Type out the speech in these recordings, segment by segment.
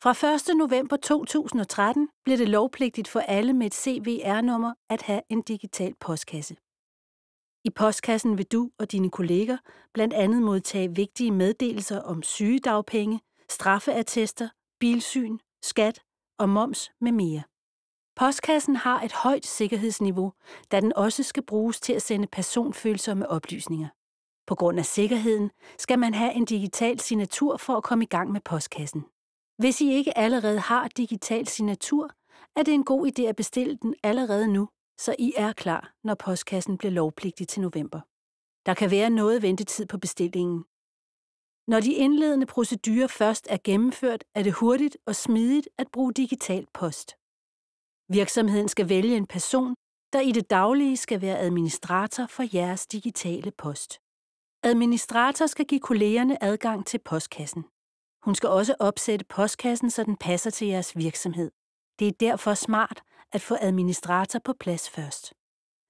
Fra 1. november 2013 blev det lovpligtigt for alle med et CVR-nummer at have en digital postkasse. I postkassen vil du og dine kolleger blandt andet modtage vigtige meddelelser om sygedagpenge, straffeattester, bilsyn, skat og moms med mere. Postkassen har et højt sikkerhedsniveau, da den også skal bruges til at sende personfølsomme oplysninger. På grund af sikkerheden skal man have en digital signatur for at komme i gang med postkassen. Hvis I ikke allerede har digital signatur, er det en god idé at bestille den allerede nu, så I er klar, når postkassen bliver lovpligtig til november. Der kan være noget ventetid på bestillingen. Når de indledende procedurer først er gennemført, er det hurtigt og smidigt at bruge digital post. Virksomheden skal vælge en person, der i det daglige skal være administrator for jeres digitale post. Administrator skal give kollegerne adgang til postkassen. Hun skal også opsætte postkassen, så den passer til jeres virksomhed. Det er derfor smart at få administrator på plads først.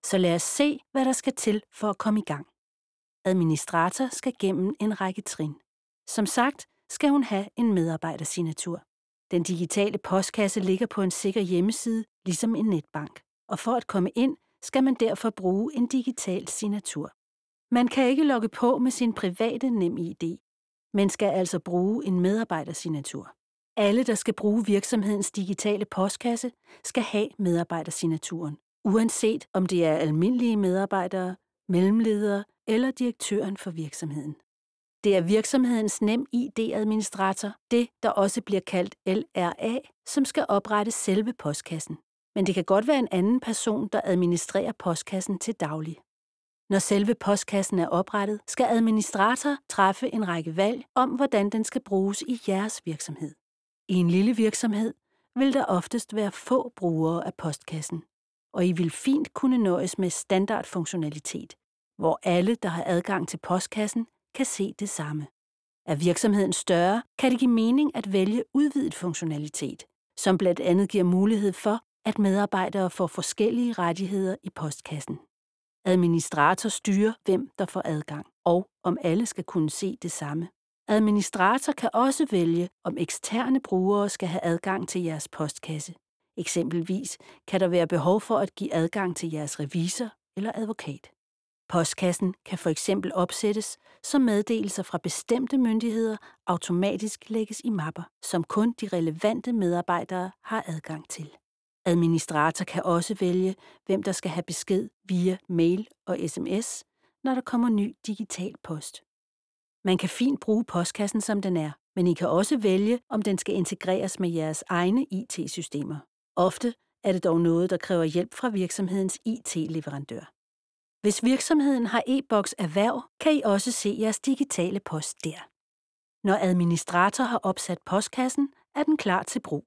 Så lad os se, hvad der skal til for at komme i gang. Administrator skal gennem en række trin. Som sagt skal hun have en medarbejdersignatur. Den digitale postkasse ligger på en sikker hjemmeside, ligesom en netbank. Og for at komme ind, skal man derfor bruge en digital signatur. Man kan ikke logge på med sin private NemID, men skal altså bruge en medarbejdersignatur. Alle, der skal bruge virksomhedens digitale postkasse, skal have medarbejdersignaturen, uanset om det er almindelige medarbejdere, mellemledere eller direktøren for virksomheden. Det er virksomhedens NemID-administrator, det der også bliver kaldt LRA, som skal oprette selve postkassen. Men det kan godt være en anden person, der administrerer postkassen til daglig. Når selve postkassen er oprettet, skal administrator træffe en række valg om, hvordan den skal bruges i jeres virksomhed. I en lille virksomhed vil der oftest være få brugere af postkassen, og I vil fint kunne nøjes med standardfunktionalitet, hvor alle, der har adgang til postkassen, kan se det samme. Er virksomheden større, kan det give mening at vælge udvidet funktionalitet, som blandt andet giver mulighed for, at medarbejdere får forskellige rettigheder i postkassen. Administrator styrer, hvem der får adgang, og om alle skal kunne se det samme. Administrator kan også vælge, om eksterne brugere skal have adgang til jeres postkasse. Eksempelvis kan der være behov for at give adgang til jeres revisor eller advokat. Postkassen kan for eksempel opsættes, så meddelelser fra bestemte myndigheder automatisk lægges i mapper, som kun de relevante medarbejdere har adgang til. Administrator kan også vælge, hvem der skal have besked via mail og sms, når der kommer ny digital post. Man kan fint bruge postkassen, som den er, men I kan også vælge, om den skal integreres med jeres egne IT-systemer. Ofte er det dog noget, der kræver hjælp fra virksomhedens IT-leverandør. Hvis virksomheden har e-boks erhverv, kan I også se jeres digitale post der. Når administrator har opsat postkassen, er den klar til brug.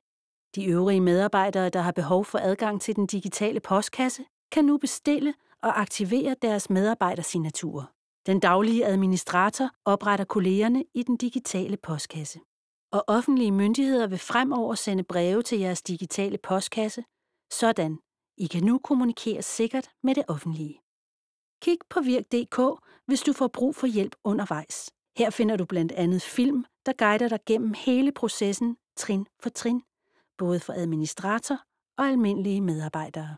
De øvrige medarbejdere, der har behov for adgang til den digitale postkasse, kan nu bestille og aktivere deres medarbejdersignaturer. Den daglige administrator opretter kollegerne i den digitale postkasse. Og offentlige myndigheder vil fremover sende breve til jeres digitale postkasse, sådan I kan nu kommunikere sikkert med det offentlige. Kig på virk.dk, hvis du får brug for hjælp undervejs. Her finder du blandt andet film, der guider dig gennem hele processen, trin for trin, både for administrator og almindelige medarbejdere.